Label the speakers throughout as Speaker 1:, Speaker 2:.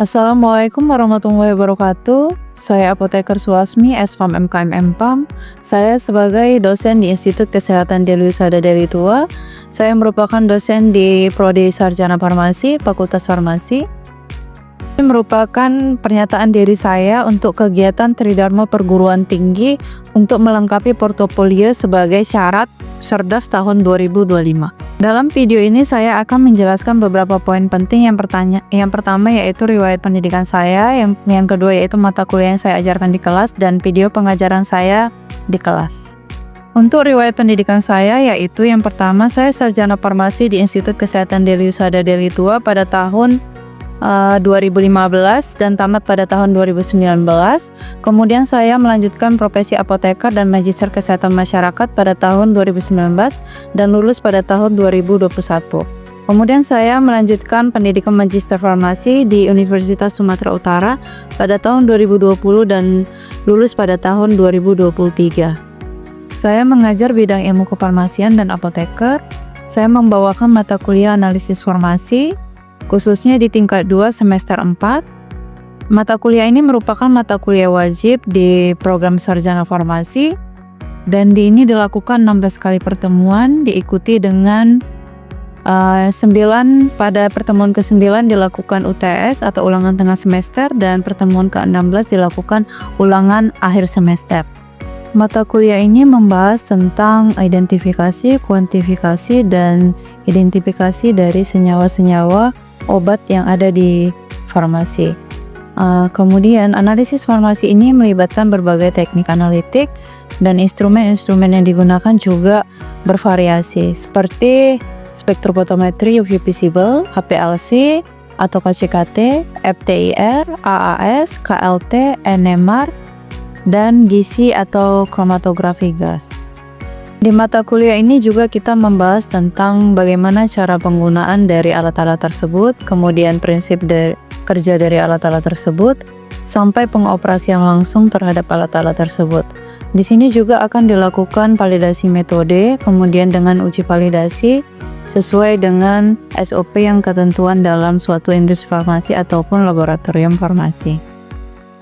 Speaker 1: Assalamualaikum warahmatullahi wabarakatuh. Saya Apoteker Suasmi, S.Farm MKM M.Pam. Saya sebagai dosen di Institut Kesehatan Deli Usada Deli Tua. Saya merupakan dosen di Prodi Sarjana Farmasi, Fakultas Farmasi. Ini merupakan pernyataan diri saya untuk kegiatan Tridharma Perguruan Tinggi untuk melengkapi portofolio sebagai syarat Cerdas tahun 2025. Dalam video ini saya akan menjelaskan beberapa poin penting. Yang pertama yaitu riwayat pendidikan saya, yang kedua yaitu mata kuliah yang saya ajarkan di kelas dan video pengajaran saya di kelas. Untuk riwayat pendidikan saya yaitu yang pertama, saya sarjana farmasi di Institut Kesehatan Deli Usada Deli Tua pada tahun 2015 dan tamat pada tahun 2019. Kemudian saya melanjutkan profesi apoteker dan magister kesehatan masyarakat pada tahun 2019 dan lulus pada tahun 2021. Kemudian saya melanjutkan pendidikan magister farmasi di Universitas Sumatera Utara pada tahun 2020 dan lulus pada tahun 2023. Saya mengajar bidang ilmu kefarmasian dan apoteker. Saya membawakan mata kuliah analisis farmasi, khususnya di tingkat 2 semester 4. Mata kuliah ini merupakan mata kuliah wajib di program sarjana farmasi dan ini dilakukan 16 kali pertemuan, diikuti dengan 9 pada pertemuan ke-9 dilakukan UTS atau ulangan tengah semester dan pertemuan ke-16 dilakukan ulangan akhir semester. Mata kuliah ini membahas tentang identifikasi, kuantifikasi, dan identifikasi dari senyawa-senyawa obat yang ada di farmasi. Kemudian analisis farmasi ini melibatkan berbagai teknik analitik dan instrumen-instrumen yang digunakan juga bervariasi seperti spektrofotometri UV visible, HPLC atau KCKT, FTIR, AAS, KLT, NMR, dan GC atau kromatografi gas. Di mata kuliah ini juga kita membahas tentang bagaimana cara penggunaan dari alat-alat tersebut, kemudian prinsip kerja dari alat-alat tersebut, sampai pengoperasian langsung terhadap alat-alat tersebut. Di sini juga akan dilakukan validasi metode, kemudian dengan uji validasi sesuai dengan SOP yang ketentuan dalam suatu industri farmasi ataupun laboratorium farmasi.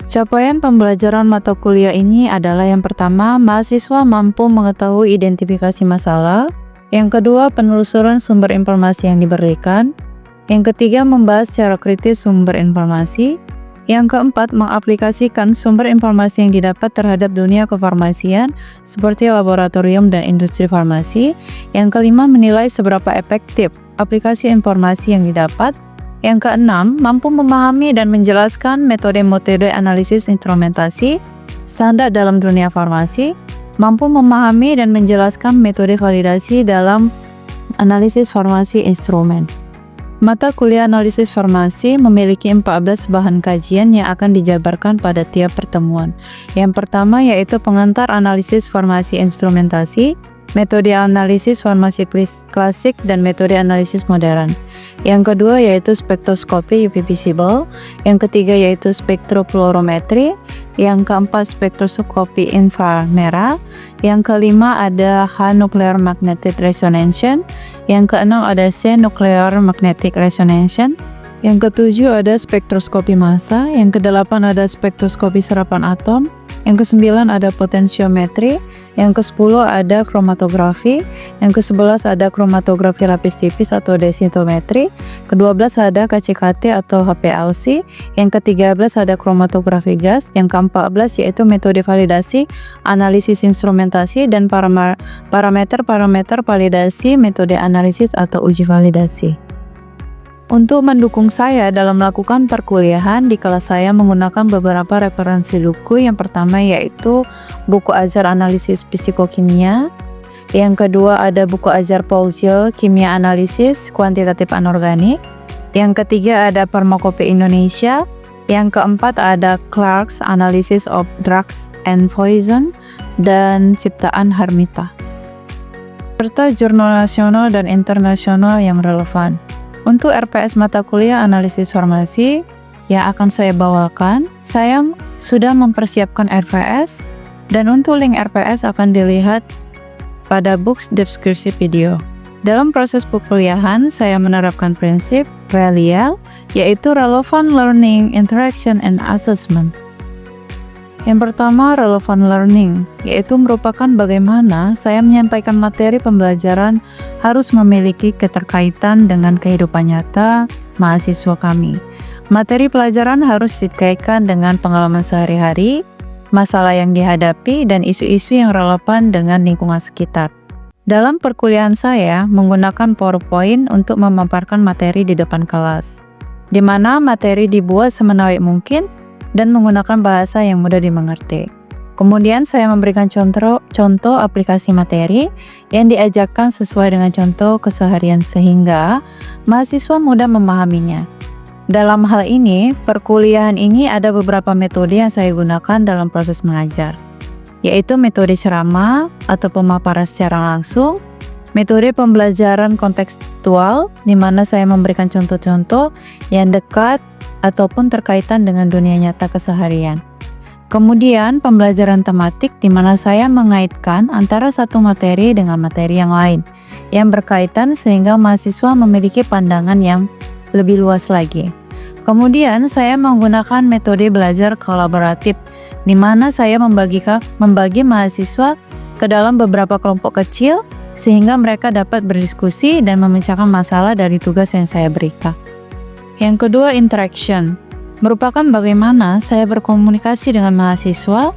Speaker 1: Capaian pembelajaran mata kuliah ini adalah yang pertama, mahasiswa mampu mengetahui identifikasi masalah. Yang kedua, penelusuran sumber informasi yang diberikan. Yang ketiga, membahas secara kritis sumber informasi. Yang keempat, mengaplikasikan sumber informasi yang didapat terhadap dunia kefarmasian seperti laboratorium dan industri farmasi. Yang kelima, menilai seberapa efektif aplikasi informasi yang didapat. Yang keenam, mampu memahami dan menjelaskan metode-metode analisis instrumentasi standar dalam dunia farmasi, mampu memahami dan menjelaskan metode validasi dalam analisis farmasi instrumen. Mata kuliah analisis farmasi memiliki 14 bahan kajian yang akan dijabarkan pada tiap pertemuan. Yang pertama yaitu pengantar analisis farmasi instrumentasi, metode analisis farmasi klasik, dan metode analisis modern. Yang kedua yaitu spektroskopi UV visible, yang ketiga yaitu spektrofluorometri, yang keempat spektroskopi inframerah, yang kelima ada H nuclear magnetic resonance, yang keenam ada C nuclear magnetic resonance, yang ketujuh ada spektroskopi massa, yang kedelapan ada spektroskopi serapan atom, yang kesembilan ada potensiometri, yang ke-10 ada kromatografi, yang ke-11 ada kromatografi lapis tipis atau densitometri, ke-12 ada KCKT atau HPLC, yang ke-13 ada kromatografi gas, yang ke-14 yaitu metode validasi, analisis instrumentasi, dan parameter-parameter validasi, metode analisis atau uji validasi. Untuk mendukung saya dalam melakukan perkuliahan, di kelas saya menggunakan beberapa referensi buku. Yang pertama yaitu buku ajar analisis fisikokimia. Yang kedua ada buku ajar Paul Gil, kimia analisis kuantitatif anorganik. Yang ketiga ada Farmakope Indonesia. Yang keempat ada Clark's Analysis of Drugs and Poison dan ciptaan Harmita, serta jurnal nasional dan internasional yang relevan. Untuk RPS mata kuliah analisis farmasi yang akan saya bawakan, saya sudah mempersiapkan RPS dan untuk link RPS akan dilihat pada box deskripsi video. Dalam proses perkuliahan, saya menerapkan prinsip RELIA, yaitu Relevant Learning, Interaction, and Assessment. Yang pertama, Relevant Learning, yaitu merupakan bagaimana saya menyampaikan materi pembelajaran harus memiliki keterkaitan dengan kehidupan nyata mahasiswa kami. Materi pelajaran harus dikaitkan dengan pengalaman sehari-hari, masalah yang dihadapi, dan isu-isu yang relevan dengan lingkungan sekitar. Dalam perkuliahan saya menggunakan PowerPoint untuk memaparkan materi di depan kelas, di mana materi dibuat semenarik mungkin dan menggunakan bahasa yang mudah dimengerti. Kemudian saya memberikan contoh aplikasi materi yang diajarkan sesuai dengan contoh keseharian sehingga mahasiswa mudah memahaminya. Dalam hal ini, perkuliahan ini ada beberapa metode yang saya gunakan dalam proses mengajar, yaitu metode ceramah atau pemaparan secara langsung, metode pembelajaran kontekstual di mana saya memberikan contoh-contoh yang dekat ataupun terkaitan dengan dunia nyata keseharian. Kemudian pembelajaran tematik di mana saya mengaitkan antara satu materi dengan materi yang lain yang berkaitan sehingga mahasiswa memiliki pandangan yang lebih luas lagi. Kemudian saya menggunakan metode belajar kolaboratif di mana saya membagi mahasiswa ke dalam beberapa kelompok kecil sehingga mereka dapat berdiskusi dan memecahkan masalah dari tugas yang saya berikan. Yang kedua, interaction, merupakan bagaimana saya berkomunikasi dengan mahasiswa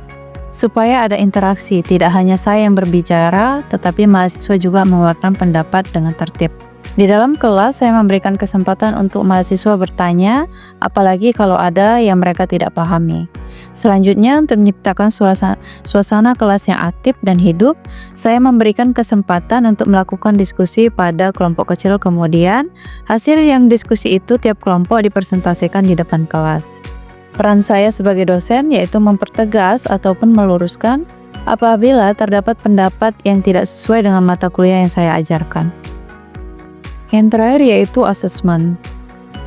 Speaker 1: supaya ada interaksi, tidak hanya saya yang berbicara, tetapi mahasiswa juga mengeluarkan pendapat dengan tertib. Di dalam kelas, saya memberikan kesempatan untuk mahasiswa bertanya, apalagi kalau ada yang mereka tidak pahami. Selanjutnya, untuk menciptakan suasana kelas yang aktif dan hidup, saya memberikan kesempatan untuk melakukan diskusi pada kelompok kecil. Kemudian, hasil yang diskusi itu tiap kelompok dipresentasikan di depan kelas. Peran saya sebagai dosen yaitu mempertegas ataupun meluruskan apabila terdapat pendapat yang tidak sesuai dengan mata kuliah yang saya ajarkan. Yang terakhir yaitu assessment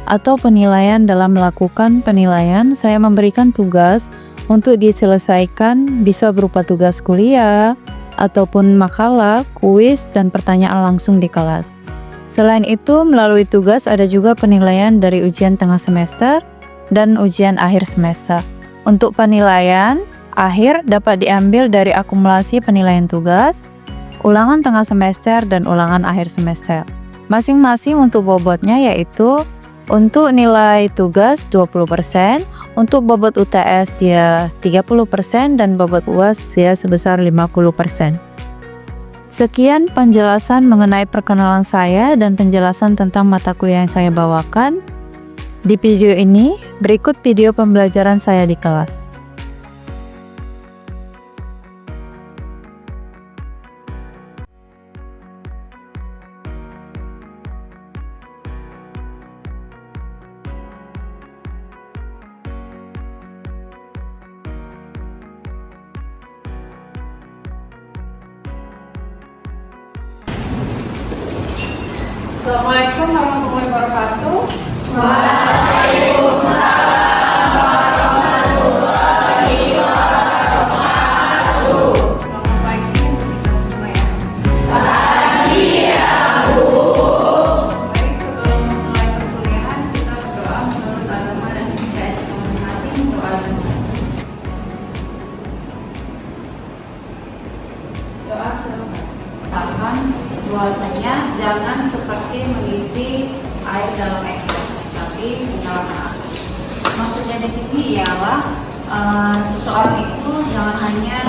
Speaker 1: atau penilaian. Dalam melakukan penilaian, saya memberikan tugas untuk diselesaikan, bisa berupa tugas kuliah ataupun makalah, kuis, dan pertanyaan langsung di kelas. Selain itu, melalui tugas ada juga penilaian dari ujian tengah semester dan ujian akhir semester. Untuk penilaian akhir dapat diambil dari akumulasi penilaian tugas, ulangan tengah semester, dan ulangan akhir semester. Masing-masing untuk bobotnya yaitu untuk nilai tugas 20%, untuk bobot UTS dia 30%, dan bobot UAS dia sebesar 50%. Sekian penjelasan mengenai perkenalan saya dan penjelasan tentang mata kuliah yang saya bawakan. Di video ini, berikut video pembelajaran saya di kelas.
Speaker 2: Assalamualaikum warahmatullahi wabarakatuh.
Speaker 3: Waalaikumsalam warahmatullahi wabarakatuh.
Speaker 2: Selamat pagi untuk kita semua ya.
Speaker 3: Pagi ya Bu.
Speaker 2: Baik, sebelum memulai perkuliahan kita berdoa menurut agama dan kepercayaan kita masing-masing. Doa dulu. Doa selesai. Katakan bahwasanya jangan seperti mengisi air dalam ember, tapi menyalakan api. Maksudnya di sini ialah seseorang itu jangan hanya,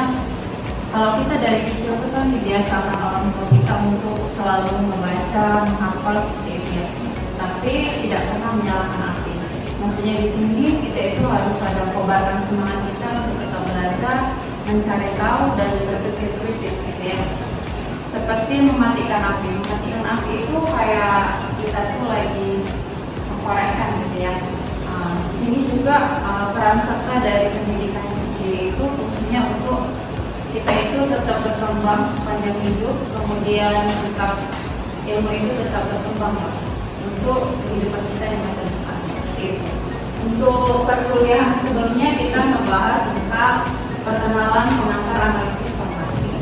Speaker 2: kalau kita dari kecil itu kan dibiasakan orang tua kita untuk selalu membaca, menghafal seperti itu ya, tapi tidak pernah menyalakan api. Maksudnya di sini kita itu harus ada kobaran semangat kita untuk tetap belajar, mencari tahu dan berpikir kritis gitu ya. Seperti mematikan api. Mematikan api itu kayak kita tuh lagi mengkorekkan gitu ya. Di sini juga peran serta dari pendidikan sendiri itu fungsinya untuk kita itu tetap berkembang sepanjang hidup, kemudian tetap ilmu itu tetap berkembang ya, untuk kehidupan kita yang masa depan seperti itu. Untuk perkuliahan sebelumnya kita membahas tentang perkenalan pengantar analisis formasi.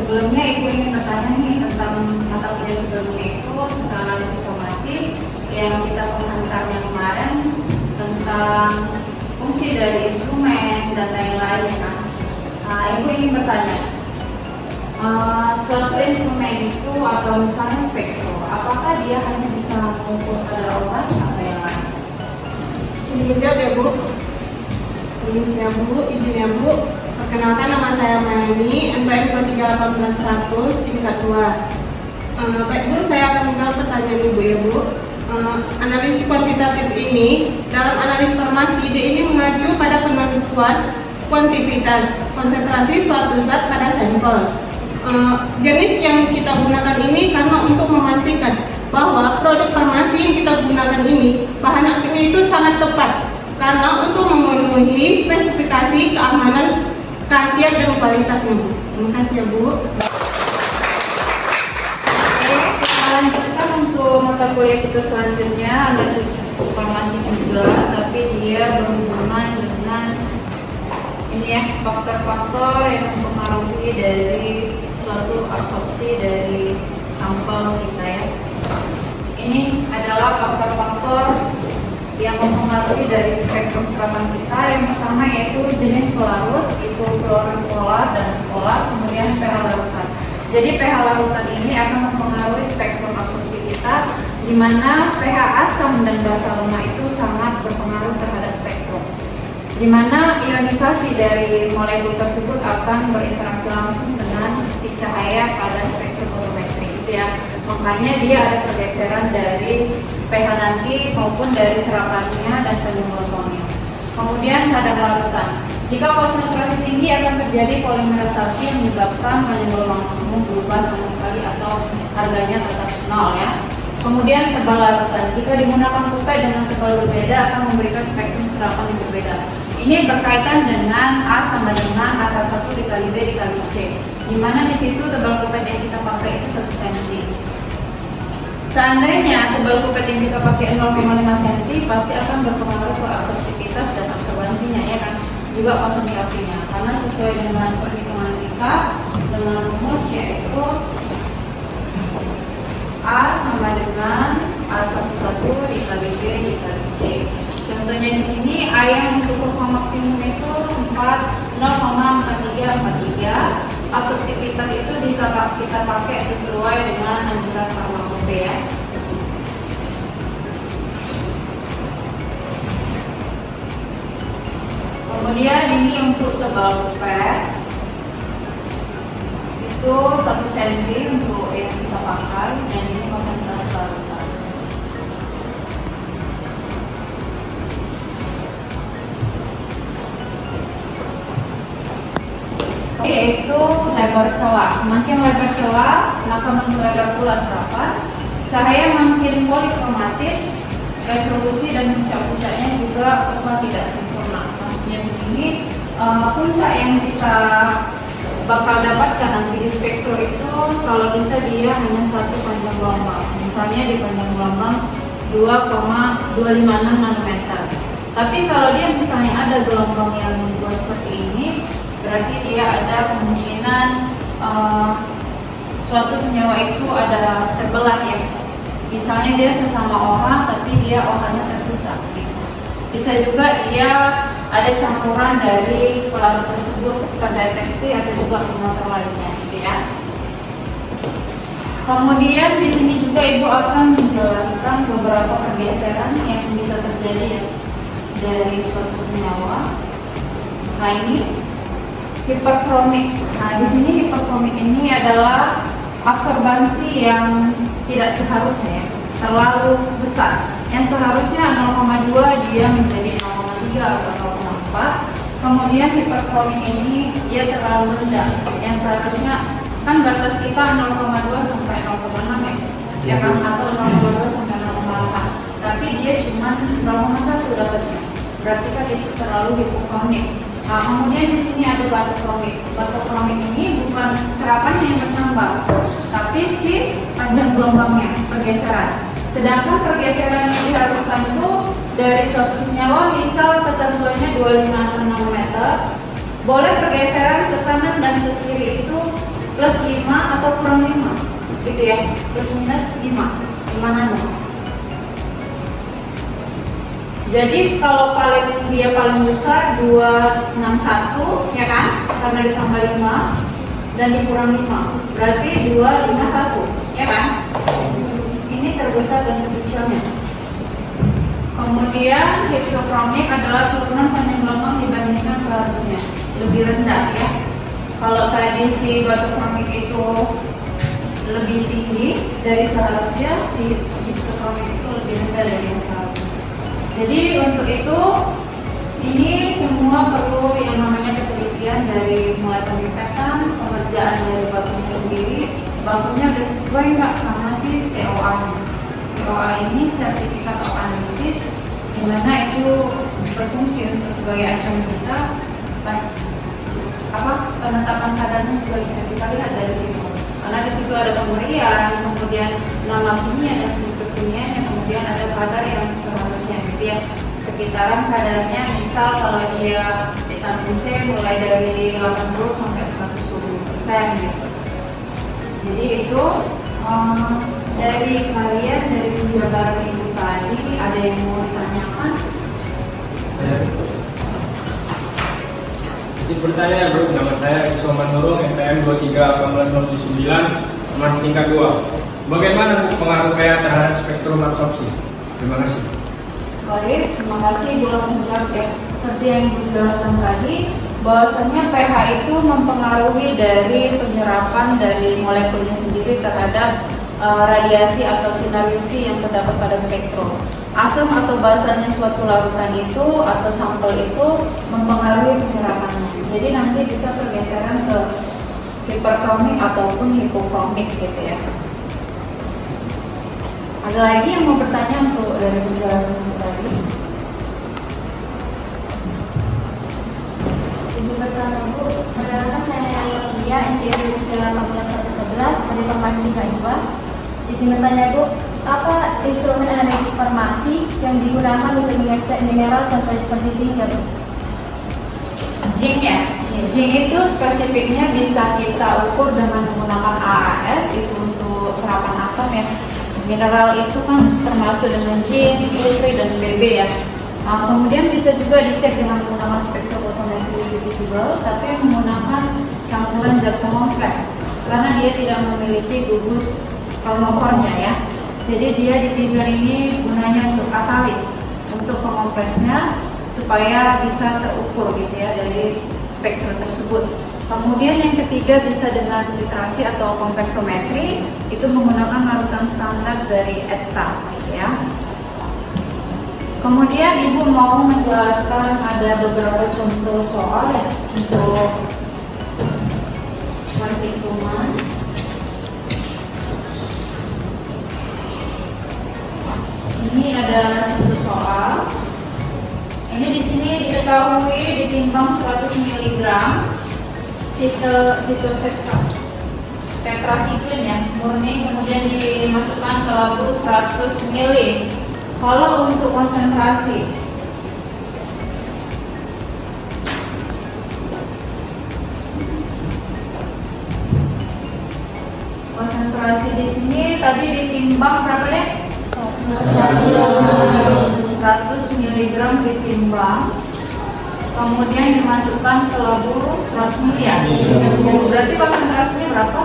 Speaker 2: Sebelumnya Ibu ingin bertanya nih tentang mata kuliah sebelumnya itu tentang analisis informasi yang kita pengantarnya kemarin tentang fungsi dari instrumen dan lain-lain ya kan. Ibu ingin bertanya, suatu instrumen itu atau misalnya spektrum, apakah dia hanya bisa mengukur kadar orat atau yang lain?
Speaker 4: Ini menjawab ya Bu. Permisi ya Bu, izin ya Bu. Perkenalkan, nama saya Mayani, NPM 231800 tingkat 2. Baik Bu, saya akan menjawab pertanyaan Ibu ya Bu. Analisis kuantitatif ini, dalam analisis farmasi, dia ini mengacu pada penentuan kuantitas konsentrasi suatu zat pada sampel. Jenis yang kita gunakan ini karena untuk memastikan bahwa produk farmasi yang kita gunakan ini bahan aktifnya itu sangat tepat karena untuk memenuhi spesifikasi keamanan, khasiat dan kualitasnya Bu. Terima kasih ya Bu.
Speaker 2: Kita lanjutkan untuk mata kuliah kita selanjutnya, analisis informasi juga, tapi dia berhubungan dengan ini ya, faktor-faktor yang mempengaruhi dari suatu absorpsi dari sampel kita ya. Ini adalah faktor-faktor yang mempengaruhi dari spektrum serapan kita. Yang pertama yaitu jenis pelarut, itu klorin polar dan polar, kemudian pH larutan. Jadi pH larutan ini akan mempengaruhi spektrum absorpsi kita, di mana pH asam dan basa lemak itu sangat berpengaruh terhadap spektrum, di mana ionisasi dari molekul tersebut akan berinteraksi langsung dengan si cahaya pada spektrum fotometri itu ya. Makanya dia ada pergeseran dari pH nanti maupun dari serapannya dan penyemprotannya. Kemudian kadar larutan. Jika konsentrasi tinggi akan terjadi polimerisasi yang menyebabkan penyemprotan semua berubah sama sekali atau harganya tetap nol ya. Kemudian tebal larutan. Jika digunakan pipet dengan tebal berbeda akan memberikan spektrum serapan yang berbeda. Ini berkaitan dengan A sama dengan A1 dikali B dikali C, di mana di situ tebal pipet yang kita pakai itu 1 cm. Seandainya tebal pipet yang kita pakai 0,5 cm, pasti akan berpengaruh ke absorptivitas dan absorbansinya ya kan, juga konsentrasinya. Karena sesuai dengan perhitungan kita dengan rumus yaitu A sama dengan A11 dikali B dikali C. Contohnya di sini A yang untuk kurva maksimum itu 0,4343. Absorptivitas itu bisa kita pakai sesuai dengan anjuran farmakope ya. Kemudian ini untuk tebal pipet itu 1 cm untuk yang kita pakai, dan ini konsentrasi larutan. Yaitu lebar celah. Makin lebar celah, maka makin lebar pula serapan. Cahaya makin polikromatis, resolusi dan puncak-puncaknya juga tidak sempurna. Maksudnya di sini puncak yang kita bakal dapatkan nanti di spektrum itu kalau bisa dia hanya satu panjang gelombang. Misalnya di panjang gelombang 2,256 nanometer. Tapi kalau dia misalnya ada gelombang yang dua seperti ini, berarti dia ada kemungkinan suatu senyawa itu ada terbelah ya. Misalnya dia sesama orang tapi dia orangnya terpisah gitu. Bisa juga dia ada campuran dari pelarut tersebut terdeteksi atau juga promoter lainnya gitu ya. Kemudian di sini juga Ibu akan menjelaskan beberapa pergeseran yang bisa terjadi dari suatu senyawa. Nah ini hiperkromik. Nah, di sini hiperkromik ini adalah absorbansi yang tidak seharusnya ya, terlalu besar. Yang seharusnya 0,2 dia menjadi 0,3 atau 0,4. Kemudian hiperkromik ini dia terlalu rendah. Yang seharusnya kan batas kita 0,2 sampai 0,6 ya, kan, atau 0,2 sampai 0,8. Tapi dia cuma 0,1 dapatnya. Berarti kan itu terlalu hipokromik. Nah, kemudian di sini ada batu kromik. Batu kromik ini bukan serapannya yang bertambah, tapi si panjang gelombangnya, pergeseran. Sedangkan pergeseran yang diharuskan itu dari suatu senyawa, misal ketentuannya 25 nanometer, boleh pergeseran ke kanan dan ke kiri itu plus 5 atau kurang 5 gitu ya, plus minus 5 nano. Jadi kalau dia paling besar 261 ya kan, karena ditambah 5 dan dikurang 5 berarti 251 ya kan. Ini terbesar dan terkecilnya. Kemudian hypsochronic adalah turunan panjang gelombang dibandingkan seharusnya, lebih rendah ya. Kalau tadi si batu kronik itu lebih tinggi dari seharusnya, si hypsochronic itu lebih rendah dari yang seharusnya. Jadi untuk itu ini semua perlu yang namanya penelitian dari mulai pemipetan, pengerjaan dari batunya sendiri, batunya udah sesuai nggak sama si COA-nya. COA ini sertifikat of analysis, di mana itu berfungsi untuk sebagai acuan kita. Penetapan kadarnya juga bisa kita lihat dari situ, karena di situ ada pemberian, kemudian nama kimia dan struktur kimianya, kemudian ada kadar yang seharusnya gitu ya, sekitaran kadarnya. Misal kalau dia vitamin C mulai dari 80 sampai 120% gitu. Jadi itu dari kalian, dari penjelasan ibu tadi, ada yang mau ditanyakan?
Speaker 5: Izin bertanya, Bro. Nama saya Isoman Nurul, NPM 231809, Mas tingkat 2. Bagaimana Bu pengaruh pH terhadap spektrum absorpsi? Terima kasih.
Speaker 2: Baik, terima kasih Bu langsung jawab ya. Seperti yang Ibu jelaskan tadi, bahwasanya pH itu mempengaruhi dari penyerapan dari molekulnya sendiri terhadap radiasi atau sinar UV yang terdapat pada spektrum. Asam atau basanya suatu larutan itu atau sampel itu mempengaruhi penyerapannya. Jadi nanti bisa pergeseran ke hiperkromik ataupun hipokromik gitu ya. Ada lagi yang mau bertanya untuk dari penjelasan tadi?
Speaker 3: Izin bertanya Bu, perkenalkan saya Alia, NPM 231811 dari Farmasi tingkat 2. Izin bertanya Bu, apa instrumen analisis farmasi yang digunakan untuk mengecek mineral contohnya seperti zinc ya Bu?
Speaker 2: Zinc ya? Zinc itu spesifiknya bisa kita ukur dengan menggunakan AAS, itu untuk serapan atom ya. Mineral itu kan termasuk dengan zinc, ytri, dan Bb ya. Kemudian bisa juga dicek dengan menggunakan spektrofotometri visible, tapi menggunakan campuran zat kompleks karena dia tidak memiliki gugus kromofornya ya. Jadi dia diffuser ini gunanya untuk katalis, untuk pengompleksnya supaya bisa terukur gitu ya dari spektrum tersebut. Kemudian yang ketiga bisa dengan literasi atau kompleksometri, itu menggunakan larutan standar dari ETA ya. Kemudian Ibu mau menjelaskan ada beberapa contoh soal ya untuk perhitungan. Ini ada contoh soal. Ini di sini diketahui ditimbang 100 mg tetrasiklin ya murni, kemudian dimasukkan ke labu 100 ml. Kalau untuk konsentrasi di sini tadi ditimbang berapa deh? 100 mg ditimbang, kemudian dimasukkan ke labu 100 ml ya. Berarti konsentrasinya berapa?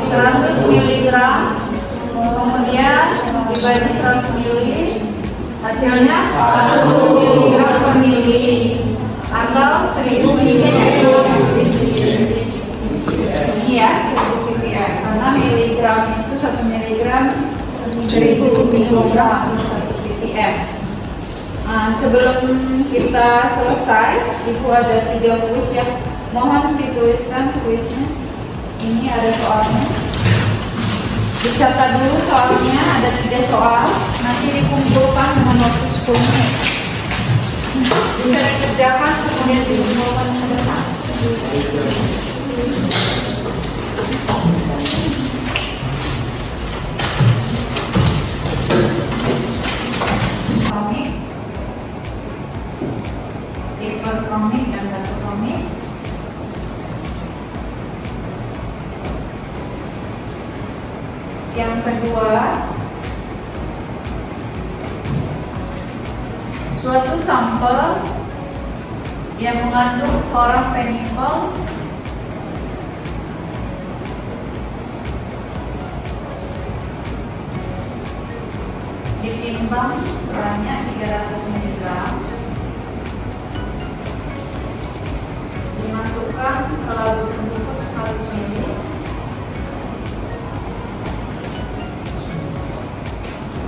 Speaker 2: 100 mg, kemudian dibagi 100 ml, hasilnya 1 mg per mili atau 1000 ppm. Ini ya 1000 ppm, karena miligram itu 1 miligram 1000 miligram 1 ppm. Sebelum kita selesai, Ibu ada 3 kuis ya. Mohon dituliskan kuisnya. Ini ada soalnya. Dicatat dulu soalnya, ada 3 soal. Nanti dikumpulkan dengan waktu 10 menit. Bisa dikerjakan kemudian dikumpulkan ke depan. Hiperkromik dan batu kromik. Yang kedua, suatu sampel yang mengandung chloramphenicol ditimbang sebanyak 300 mg, dimasukkan ke labu pembungkus 100 ml,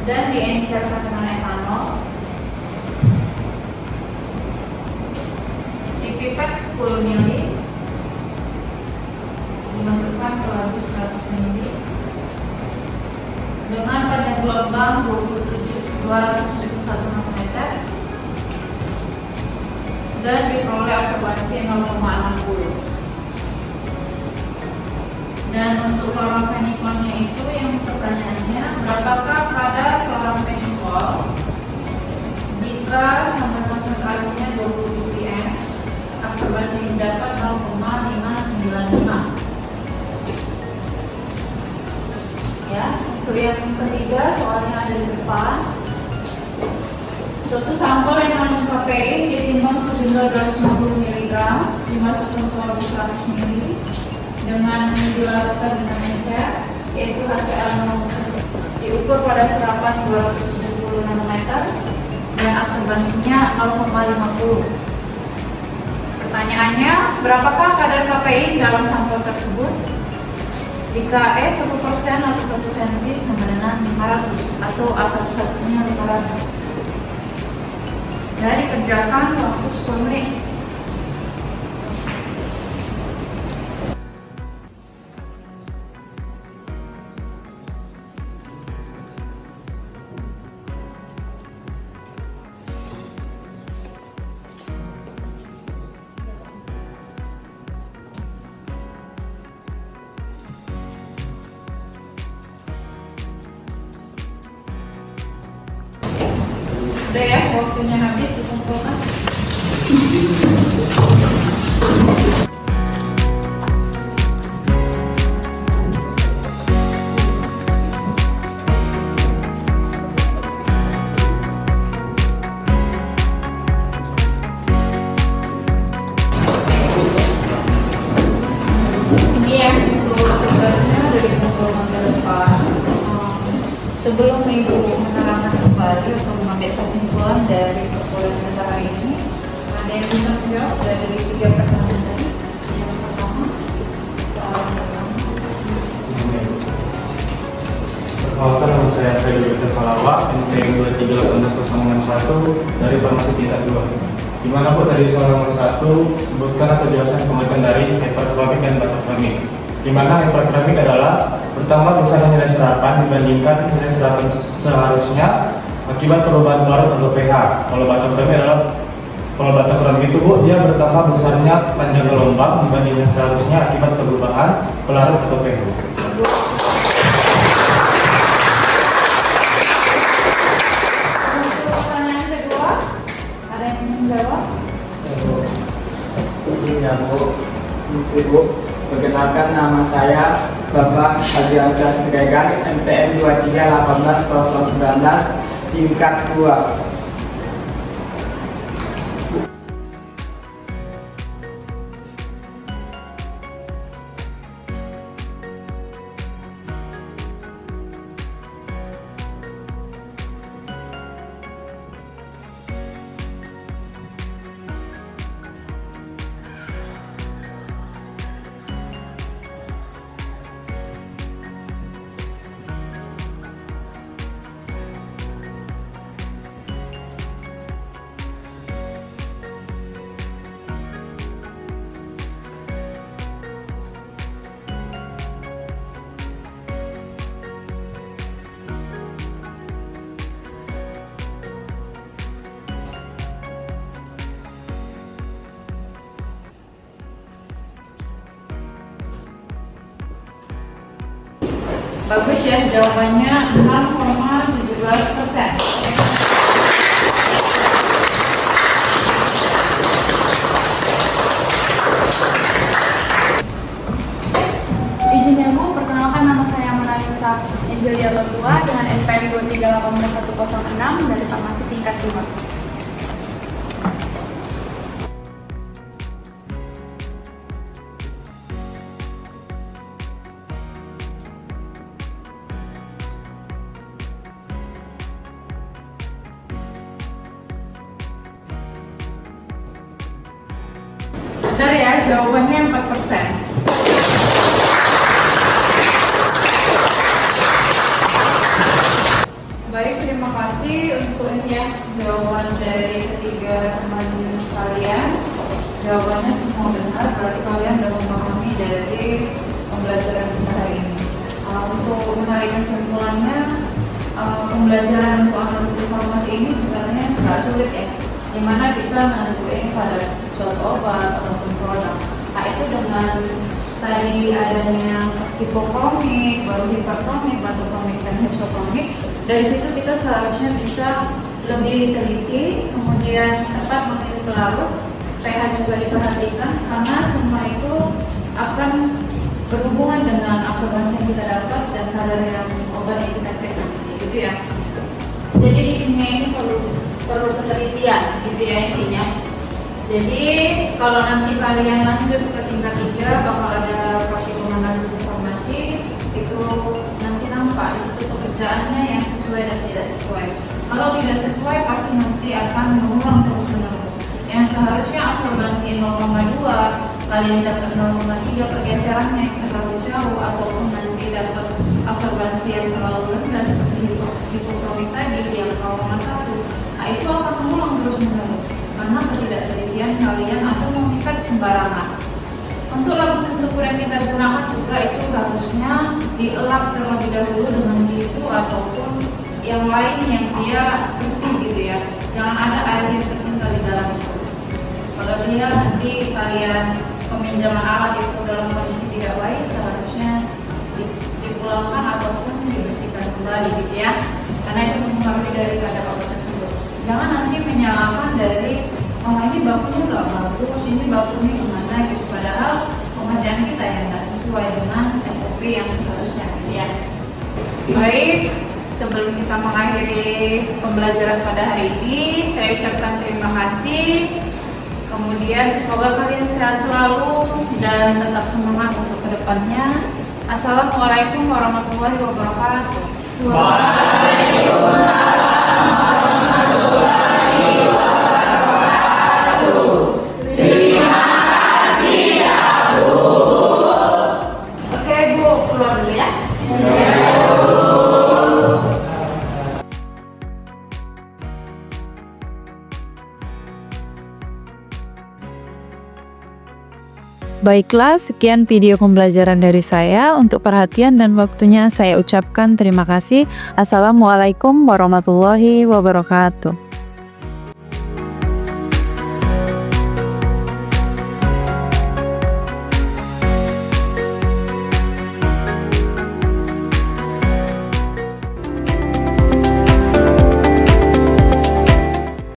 Speaker 2: dan diencerkan dengan etanol. Dipipet 10 ml, dimasukkan ke labu 100 ml dengan panjang gelombang 271 nanometer dan diperoleh absorbansi 0,60. Dan untuk chloramphenicol-nya itu yang pertanyaannya, berapakah kadar chloramphenicol jika sampai konsentrasinya 20 ppm, absorbansi yang didapat 0,595. Ya, untuk yang ketiga soalnya ada di depan. Suatu sampel yang mengandung kafein ditimbang sejumlah 250 mg, dimasukkan ke labu 100 ml dengan dilakukan dengan encer, yaitu HCl diukur pada serapan 270 nanometer dan absorbansinya 0,50. Pertanyaannya, berapakah kadar kafein dalam sampel tersebut? Jika E 1% atau 1 cm sama dengan 500 atau A satu-satunya 500. Dan dikerjakan waktu 10 menit. Udah ya, waktunya habis dikumpulkan. Ini ya, untuk tugasnya udah dikumpulkan ke depan. Sebelum Ibu menerangkan kembali atau mengambil kesimpulan dari perkuliahan kita hari ini, ada yang bisa menjawab dari 3 pertanyaan tadi? Yang pertama, soal yang pertama.
Speaker 5: Perkenalkan, nama saya Freddy Dr. Palawa, NPM 23180661 dari Farmasi tingkat 2. Dimana Bu tadi soal nomor 1 sebutkan atau jelaskan pengertian dari hypertrophic dan batochronic. Di mana hypertrophic adalah pertama besarnya nilai serapan dibandingkan nilai serapan seharusnya akibat perubahan pelarut atau pH. Kalau batochronic itu Bu, dia bertambah besarnya panjang gelombang dibandingkan seharusnya akibat perubahan pelarut atau pH.
Speaker 2: Untuk pertanyaan kedua, ada yang bisa menjawab?
Speaker 6: Iya Bu, misi Bu. Perkenalkan, nama saya Bapak Haji Azhar Siregar, NPM 23180019 tingkat 2.
Speaker 2: Bagus ya, jawabannya 6,17%.
Speaker 3: Izin ya Bu, perkenalkan nama saya Manalisa Julia Lotua dengan NPM 2388106 dari Farmasi tingkat 5.
Speaker 2: Benar ya, jawabannya 4%. Baik, terima kasih untuk jawaban dari ketiga teman kalian. Jawabannya semua benar, berarti kalian sudah memahami dari pembelajaran kita hari ini. Untuk menarik kesimpulannya, pembelajaran untuk analisis farmasi ini sebenarnya nggak sulit ya. Dimana kita menentukan pada suatu obat ataupun produk. Nah itu dengan tadi adanya hipokromik, baru hiperkromik, batokromik, dan hipsokromik. Dari situ kita seharusnya bisa lebih teliti, kemudian tepat memilih pelarut, pH juga diperhatikan karena semua itu akan berhubungan dengan absorbansi yang kita dapat dan kadar yang obat yang kita cek nanti, gitu ya. Jadi di dunia ini perlu ketelitian, gitu ya intinya. Jadi kalau nanti kalian lanjut ke tingkat 3 bakal ada praktikum analisis farmasi, itu nanti nampak di situ pekerjaannya yang sesuai dan tidak sesuai. Kalau tidak sesuai pasti nanti akan mengulang terus menerus. Yang seharusnya absorbansi 0,2 kalian dapat 0,3, pergeserannya yang terlalu jauh ataupun nanti dapat absorbansi yang terlalu rendah seperti hipokromik tadi yang 0,1. Nah itu akan mengulang terus menerus karena ketidaktelitian kalian atau memikat sembarangan. Untuk labu tentukur yang kita gunakan juga itu harusnya dielap terlebih dahulu dengan tisu ataupun yang lain yang dia bersih gitu ya. Jangan ada air yang tertinggal di dalam itu. Kalau dia nanti kalian peminjaman alat itu dalam kondisi tidak baik, seharusnya dipulangkan ataupun dibersihkan kembali gitu ya. Karena itu mempengaruhi dari kadar obat tersebut. Jangan nanti menyalahkan dari ini bakunya nggak bagus, ini bakunya kemana gitu. Padahal pengerjaan kita yang nggak sesuai dengan SOP yang seharusnya gitu ya. Baik, sebelum kita mengakhiri pembelajaran pada hari ini, saya ucapkan terima kasih. Kemudian semoga kalian sehat selalu dan tetap semangat untuk kedepannya. Assalamualaikum warahmatullahi wabarakatuh. Oke Bu, keluar dulu ya.
Speaker 1: Baiklah, sekian video pembelajaran dari saya. Untuk perhatian dan waktunya saya ucapkan terima kasih. Assalamualaikum warahmatullahi wabarakatuh.